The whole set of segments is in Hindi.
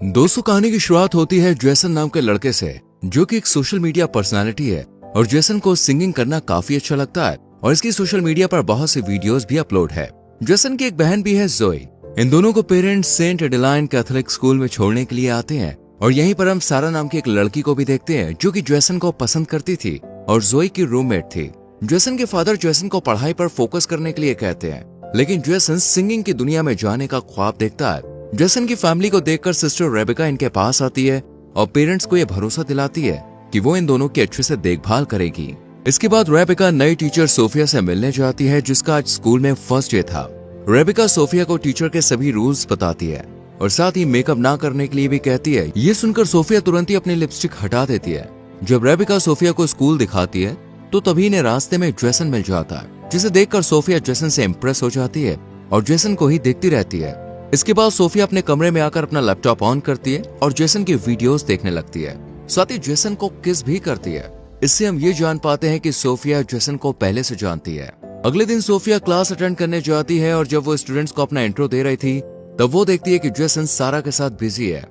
दोस्तों, कहानी की शुरुआत होती है जेसन नाम के लड़के से, जो कि एक सोशल मीडिया पर्सनालिटी है। और जेसन को सिंगिंग करना काफी अच्छा लगता है और इसकी सोशल मीडिया पर बहुत सी वीडियोस भी अपलोड है। जेसन की एक बहन भी है, जोई। इन दोनों को parents Saint Adeline Catholic school में छोड़ने के लिए आते हैं। और यहीं पर हम सारा नाम की एक लड़की को भी देखते हैं, जो कि जेसन को पसंद करती थी और जोई की रूममेट थी। जेसन के फादर जेसन को पढ़ाई पर फोकस करने के लिए कहते हैं, लेकिन जेसन सिंगिंग की दुनिया में जाने का ख्वाब देखता है। जेसन की फैमिली को देखकर सिस्टर रेबेका इनके पास आती है और पेरेंट्स को यह भरोसा दिलाती है कि वो इन दोनों की अच्छे से देखभाल करेगी। इसके बाद रेबेका नई टीचर सोफिया से मिलने जाती है, जिसका आज स्कूल में फर्स्ट डे था। रेबेका सोफिया को टीचर के सभी रूल्स बताती है और साथ ही मेकअप ना करने के लिए भी कहती है। ये सुनकर सोफिया तुरंत ही अपनी लिपस्टिक हटा देती है। जब रेबेका सोफिया को स्कूल दिखाती है तो तभी इन्हें रास्ते में जेसन मिल जाता है, जिसे देखकर सोफिया जेसन से इम्प्रेस हो जाती है और जेसन को ही देखती रहती है। इसके बाद सोफिया अपने कमरे में आकर अपना लैपटॉप ऑन करती है और जेसन की वीडियोस देखने लगती है। साथ ही जेसन को किस भी करती है। इससे हम ये जान पाते हैं कि सोफिया जेसन को पहले से जानती है। अगले दिन सोफिया क्लास अटेंड करने जाती है और जब वो स्टूडेंट्स को अपना इंट्रो दे रही थी, तब वो देखती है कि जेसन सारा के साथ बिजी है।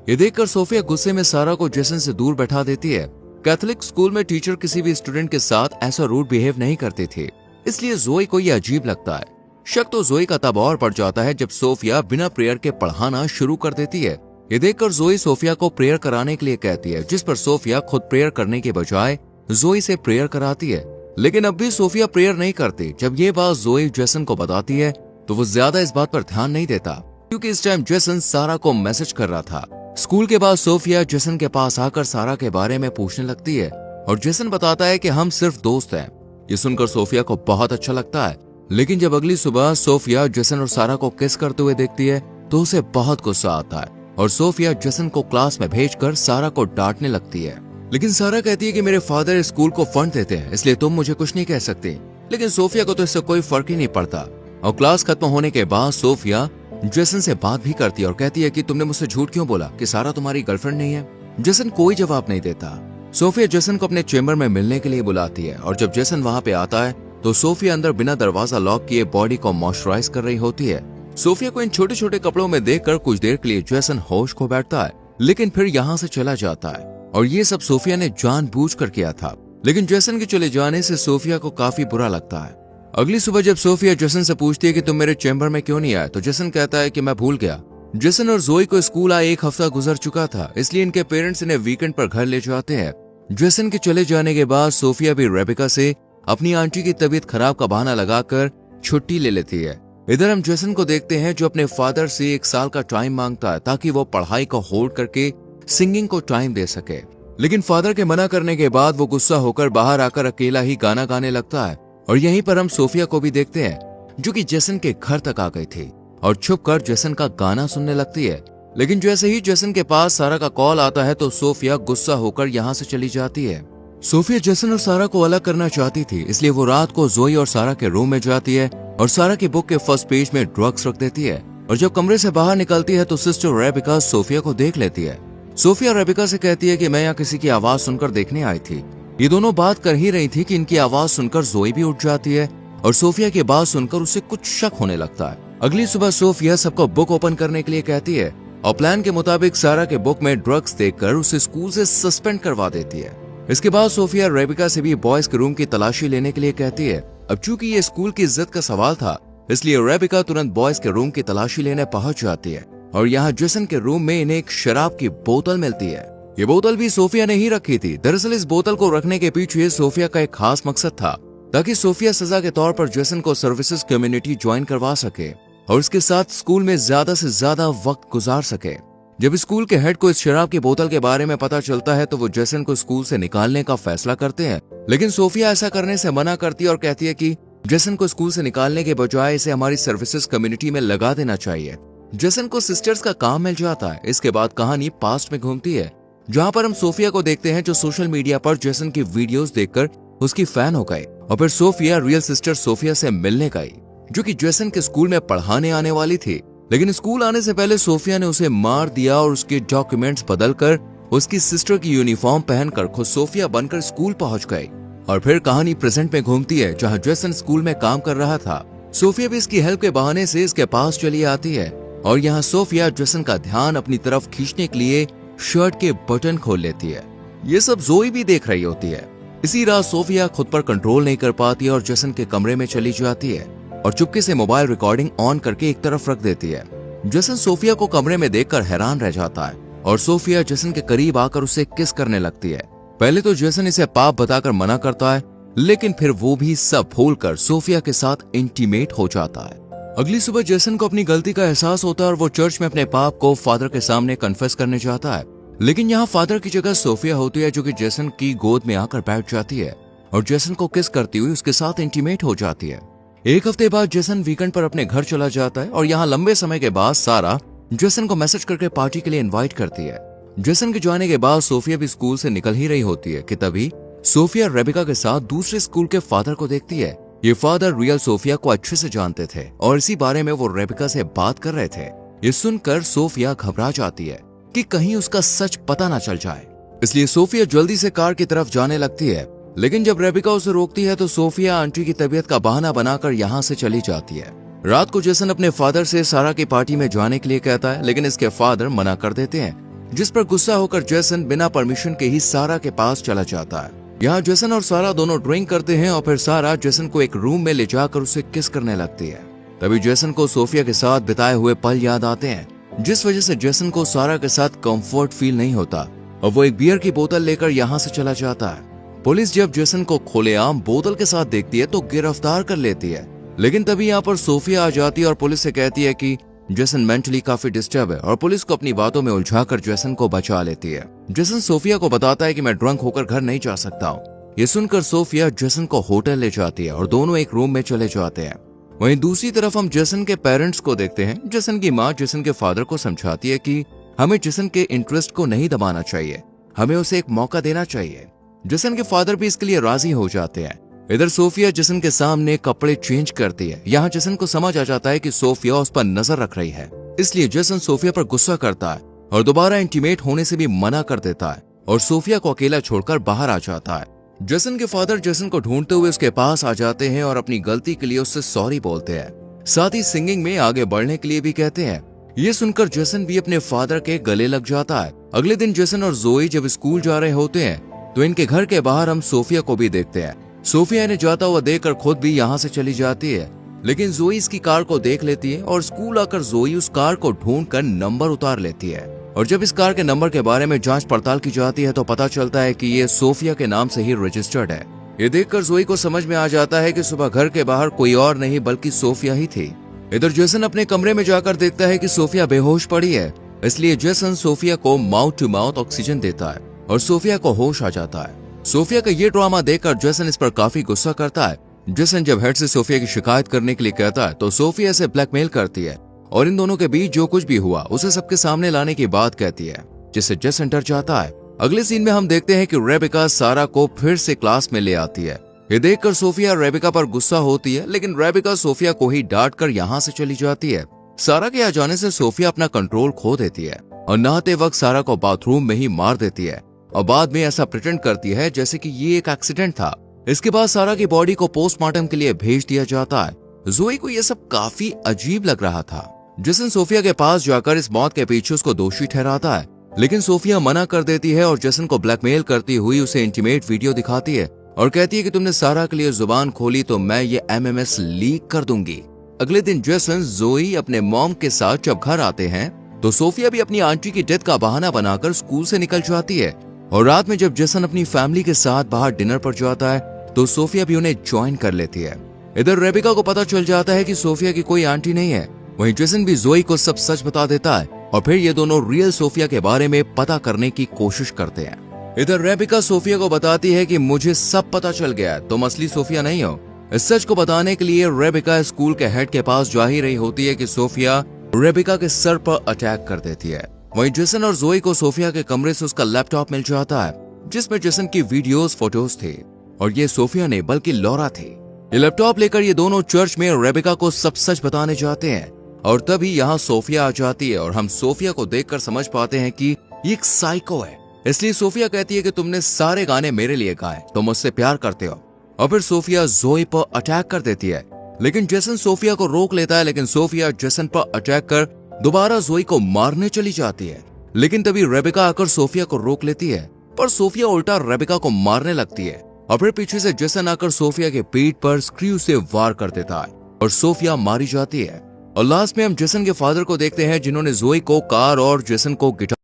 ये देखकर सोफिया गुस्से में सारा को जेसन से दूर बैठा देती है। कैथोलिक स्कूल में टीचर किसी भी स्टूडेंट के साथ ऐसा रूड बिहेव नहीं करती थी, इसलिए जोई को ये अजीब लगता है। शक तो जोई का तब और बढ़ जाता है जब सोफिया बिना प्रेयर के पढ़ाना शुरू कर देती है। ये देखकर जोई सोफिया को प्रेयर कराने के लिए कहती है, जिस पर सोफिया खुद प्रेयर करने के बजाय जोई से प्रेयर कराती है। लेकिन अब भी सोफिया प्रेयर नहीं करती। जब ये बात जोई जेसन को बताती है तो वो ज्यादा इस बात पर ध्यान नहीं देता, क्योंकि इस टाइम जेसन सारा को मैसेज कर रहा था। स्कूल के बाद सोफिया जेसन के पास आकर सारा के बारे में पूछने लगती है और जेसन बताता है कि हम सिर्फ दोस्त हैं। ये सुनकर सोफिया को बहुत अच्छा लगता है। लेकिन जब अगली सुबह सोफिया जेसन और सारा को किस करते हुए देखती है तो उसे बहुत गुस्सा आता है और सोफिया जेसन को क्लास में भेजकर सारा को डांटने लगती है। लेकिन सारा कहती है कि मेरे फादर स्कूल को फंड देते हैं, इसलिए तुम मुझे कुछ नहीं कह सकती। लेकिन सोफिया को तो इससे कोई फर्क ही नहीं पड़ता। और क्लास खत्म होने के बाद सोफिया जेसन से बात भी करती है और कहती है कि तुमने मुझसे झूठ क्यों बोला कि सारा तुम्हारी गर्लफ्रेंड नहीं है। जेसन कोई जवाब नहीं देता। सोफिया जेसन को अपने चेम्बर में मिलने के लिए बुलाती है और जब जेसन वहां पे आता है तो सोफिया अंदर बिना दरवाजा लॉक किए बॉडी को मॉइस्चराइज कर रही होती है। सोफिया को इन छोटे छोटे कपड़ों में देखकर कुछ देर के लिए जेसन होश खो बैठता है, लेकिन फिर यहाँ से चला जाता है। और ये सब सोफिया ने जानबूझकर किया था। लेकिन जेसन के चले जाने से सोफिया को काफी बुरा लगता है। अगली सुबह जब सोफिया जेसन से पूछती है कि तुम मेरे चैम्बर में क्यों नहीं आए, तो जेसन कहता है कि मैं भूल गया। जेसन और जोई को स्कूल आए 1 हफ्ता गुजर चुका था, इसलिए इनके पेरेंट्स इन्हें वीकेंड पर घर ले जाते हैं। जेसन के चले जाने के बाद सोफिया भी रेबेका से अपनी आंटी की तबीयत खराब का बहाना लगाकर छुट्टी ले लेती है। इधर हम जेसन को देखते हैं, जो अपने फादर से 1 साल का टाइम मांगता है ताकि वो पढ़ाई को होल्ड करके सिंगिंग को टाइम दे सके। लेकिन फादर के मना करने के बाद वो गुस्सा होकर बाहर आकर अकेला ही गाना गाने लगता है। और यहीं पर हम सोफिया को भी देखते हैं, जो कि जेसन के घर तक आ गई थी और छुपकर जेसन का गाना सुनने लगती है। लेकिन जैसे ही जेसन के पास सारा का कॉल आता है तो सोफिया गुस्सा होकर यहाँ से चली जाती है। सोफिया जेसन और सारा को अलग करना चाहती थी, इसलिए वो रात को जोई और सारा के रूम में जाती है और सारा की बुक के फर्स्ट पेज में ड्रग्स रख देती है। और जब कमरे से बाहर निकलती है तो सिस्टर रेबेका सोफिया को देख लेती है। सोफिया रेबेका से कहती है कि मैं यहाँ किसी की आवाज सुनकर देखने आई थी। ये दोनों बात कर ही रही थी कि इनकी आवाज सुनकर जोई भी उठ जाती है और सोफिया की बात सुनकर उसे कुछ शक होने लगता है। अगली सुबह सोफिया सबको बुक ओपन करने के लिए कहती है और प्लान के मुताबिक सारा के बुक में ड्रग्स देखकर उसे स्कूल से सस्पेंड करवा देती है। इसके बाद सोफिया रेबेका से भी बॉयज के रूम की तलाशी लेने के लिए कहती है। अब चूंकि ये स्कूल की इज्जत का सवाल था, इसलिए रेबेका तुरंत बॉयज के रूम की तलाशी लेने पहुंच जाती है और यहाँ जेसन के रूम में इन्हें एक शराब की बोतल मिलती है। ये बोतल भी सोफिया ने ही रखी थी। दरअसल इस बोतल को रखने के पीछे सोफिया का एक खास मकसद था, ताकि सोफिया सजा के तौर पर जेसन को सर्विसेज कम्युनिटी ज्वाइन करवा सके और उसके साथ स्कूल में ज्यादा से ज्यादा वक्त गुजार सके। जब स्कूल के हेड को इस शराब की बोतल के बारे में पता चलता है तो वो जेसन को स्कूल से निकालने का फैसला करते हैं। लेकिन सोफिया ऐसा करने से मना करती है और कहती है कि जेसन को स्कूल से निकालने के बजाय इसे हमारी सर्विसेज कम्युनिटी में लगा देना चाहिए। जेसन को सिस्टर्स का काम मिल जाता है। इसके बाद कहानी पास्ट में घूमती है, जहाँ पर हम सोफिया को देखते हैं, जो सोशल मीडिया पर जेसन की वीडियोस देखकर उसकी फैन हो गई। और फिर सोफिया रियल सिस्टर सोफिया से मिलने गई, जो कि जेसन के स्कूल में पढ़ाने आने वाली थी। लेकिन स्कूल आने से पहले सोफिया ने उसे मार दिया और उसके डॉक्यूमेंट्स बदलकर उसकी सिस्टर की यूनिफॉर्म पहनकर खुद सोफिया बनकर स्कूल पहुंच गई। और फिर कहानी प्रेजेंट में घूमती है, जहां जेसन स्कूल में काम कर रहा था। सोफिया भी इसकी हेल्प के बहाने से इसके पास चली आती है और यहाँ सोफिया जेसन का ध्यान अपनी तरफ खींचने के लिए शर्ट के बटन खोल लेती है। ये सब जोई भी देख रही होती है। इसी रात सोफिया खुद पर कंट्रोल नहीं कर पाती और जेसन के कमरे में चली जाती है और चुपके से मोबाइल रिकॉर्डिंग ऑन करके एक तरफ रख देती है। जेसन सोफिया को कमरे में देखकर हैरान रह जाता है और सोफिया जेसन के करीब आकर उसे किस करने लगती है। पहले तो जेसन इसे पाप बताकर मना करता है, लेकिन फिर वो भी सब भूलकर सोफिया के साथ इंटीमेट हो जाता है। अगली सुबह जेसन को अपनी गलती का एहसास होता है और वो चर्च में अपने पाप को फादर के सामने कन्फेस करने जाता है। लेकिन यहाँ फादर की जगह सोफिया होती है, जो कि जेसन की गोद में आकर बैठ जाती है और जेसन को किस करती हुई उसके साथ इंटीमेट हो जाती है। एक हफ्ते बाद जेसन वीकेंड पर अपने घर चला जाता है और यहाँ लंबे समय के बाद सारा जेसन को मैसेज करके पार्टी के लिए इनवाइट करती है। जेसन के जाने के बाद सोफिया भी स्कूल से निकल ही रही होती है कि तभी सोफिया रेबिका के साथ दूसरे स्कूल के फादर को देखती है। ये फादर रियल सोफिया को अच्छे से जानते थे और इसी बारे में वो रेबिका से बात कर रहे थे। ये सुनकर सोफिया घबरा जाती है कि कहीं उसका सच पता ना चल जाए, इसलिए सोफिया जल्दी से कार की तरफ जाने लगती है। लेकिन जब रेबिका उसे रोकती है तो सोफिया आंटी की तबीयत का बहाना बनाकर यहाँ से चली जाती है। रात को जेसन अपने फादर से सारा की पार्टी में जाने के लिए कहता है, लेकिन इसके फादर मना कर देते हैं, जिस पर गुस्सा होकर जेसन बिना परमिशन के ही सारा के पास चला जाता है। यहाँ जेसन और सारा दोनों ड्रिंक करते हैं और फिर सारा जेसन को एक रूम में ले जाकर उसे किस करने लगती है। तभी जेसन को सोफिया के साथ बिताए हुए पल याद आते हैं, जिस वजह से जेसन को सारा के साथ कंफर्ट फील नहीं होता और वो एक बियर की बोतल लेकर यहाँ से चला जाता है। पुलिस जब जेसन को खुलेआम बोतल के साथ देखती है तो गिरफ्तार कर लेती है। लेकिन तभी यहाँ पर सोफिया आ जाती है और पुलिस से कहती है कि जेसन मेंटली काफी डिस्टर्ब है और पुलिस को अपनी बातों में उलझाकर जेसन को बचा लेती है। जेसन सोफिया को बताता है कि मैं ड्रंक होकर घर नहीं जा सकता हूँ। ये सुनकर सोफिया जेसन को होटल ले जाती है और दोनों एक रूम में चले जाते हैं। वहीं दूसरी तरफ हम जेसन के पेरेंट्स को देखते हैं। जेसन की माँ जेसन के फादर को समझाती है कि हमें जेसन के इंटरेस्ट को नहीं दबाना चाहिए, हमें उसे एक मौका देना चाहिए। जेसन के फादर भी इसके लिए राजी हो जाते हैं। इधर सोफिया जेसन के सामने कपड़े चेंज करती है। यहाँ जेसन को समझ आ जाता है कि सोफिया उस पर नजर रख रही है, इसलिए जेसन सोफिया पर गुस्सा करता है और दोबारा इंटीमेट होने से भी मना कर देता है और सोफिया को अकेला छोड़कर बाहर आ जाता है। जेसन के फादर जेसन को ढूंढते हुए उसके पास आ जाते हैं और अपनी गलती के लिए उससे सॉरी बोलते हैं, साथ ही सिंगिंग में आगे बढ़ने के लिए भी कहते हैं। ये सुनकर जेसन भी अपने फादर के गले लग जाता है। अगले दिन जेसन और जोई जब स्कूल जा रहे होते हैं तो इनके घर के बाहर हम सोफिया को भी देखते हैं। सोफिया इन्हें जाता हुआ देखकर खुद भी यहाँ से चली जाती है, लेकिन जोई इसकी कार को देख लेती है और स्कूल आकर जोई उस कार को ढूंढकर नंबर उतार लेती है। और जब इस कार के नंबर के बारे में जांच पड़ताल की जाती है तो पता चलता है कि ये सोफिया के नाम से ही रजिस्टर्ड है। ये देखकर जोई को समझ में आ जाता है कि सुबह घर के बाहर कोई और नहीं बल्कि सोफिया ही थी। इधर जेसन अपने कमरे में जाकर देखता है कि सोफिया बेहोश पड़ी है, इसलिए जेसन सोफिया को माउथ टू माउथ ऑक्सीजन देता है और सोफिया को होश आ जाता है। सोफिया का ये ड्रामा देखकर जेसन इस पर काफी गुस्सा करता है। जेसन जब हेड से सोफिया की शिकायत करने के लिए कहता है तो सोफिया इसे ब्लैकमेल करती है और इन दोनों के बीच जो कुछ भी हुआ उसे सबके सामने लाने की बात कहती है, जिससे जेसन डर जाता है। अगले सीन में हम देखते हैं कि रेबिका सारा को फिर से क्लास में ले आती है। ये देखकर सोफिया रेबिका पर गुस्सा होती है, लेकिन रेबिका सोफिया को ही डांट कर यहाँ से चली जाती है। सारा के आ जाने से सोफिया अपना कंट्रोल खो देती है और नहाते वक्त सारा को बाथरूम में ही मार देती है और बाद में ऐसा प्रिटेंड करती है जैसे कि ये एक एक्सीडेंट था। इसके बाद सारा की बॉडी को पोस्टमार्टम के लिए भेज दिया जाता है। जोई को यह सब काफी अजीब लग रहा था। जेसन सोफिया के पास जाकर इस मौत के पीछे उसको दोषी ठहराता है, लेकिन सोफिया मना कर देती है और जेसन को ब्लैकमेल करती हुई उसे इंटीमेट वीडियो दिखाती है और कहती है कि तुमने सारा के लिए जुबान खोली तो मैं ये MMS लीक कर दूंगी। अगले दिन जेसन जोई अपने मॉम के साथ जब घर आते हैं तो सोफिया भी अपनी आंटी की डेथ का बहाना बनाकर स्कूल से निकल जाती है और रात में जब जेसन अपनी फैमिली के साथ बाहर डिनर पर जाता है तो सोफिया भी उन्हें ज्वाइन कर लेती है। इधर रेबिका को पता चल जाता है कि सोफिया की कोई आंटी नहीं है। वहीं जेसन भी जोई को सब सच बता देता है और फिर ये दोनों रियल सोफिया के बारे में पता करने की कोशिश करते हैं। इधर रेबिका सोफिया को बताती है कि मुझे सब पता चल गया, तुम असली सोफिया नहीं हो। इस सच को बताने के लिए रेबिका स्कूल के हेड के पास जा ही रही होती है कि सोफिया रेबिका के सर पर अटैक कर देती है। वहीं जेसन और जोई को सोफिया के कमरे से उसका लैपटॉप मिल जाता है, जिसमें जेसन की वीडियोस फोटोज थे और ये सोफिया नहीं बल्कि लॉरा थी। ये लैपटॉप लेकर ये दोनों चर्च में रेबिका को सब सच बताने जाते हैं और तभी यहाँ सोफिया आ जाती है और हम सोफिया को देखकर समझ पाते हैं कि ये एक साइको है। इसलिए सोफिया कहती है कि तुमने सारे गाने मेरे लिए गाए, तुम मुझसे प्यार करते हो। और फिर सोफिया जोई पर अटैक कर देती है, लेकिन जेसन सोफिया को रोक लेता है, लेकिन सोफिया जेसन पर अटैक कर दोबारा जोई को मारने चली जाती है, लेकिन तभी रेबेका आकर सोफिया को रोक लेती है, पर सोफिया उल्टा रेबेका को मारने लगती है और फिर पीछे से जेसन आकर सोफिया के पीठ पर स्क्रू से वार कर देता है और सोफिया मारी जाती है। और लास्ट में हम जेसन के फादर को देखते हैं, जिन्होंने जोई को कार और जेसन को गिटार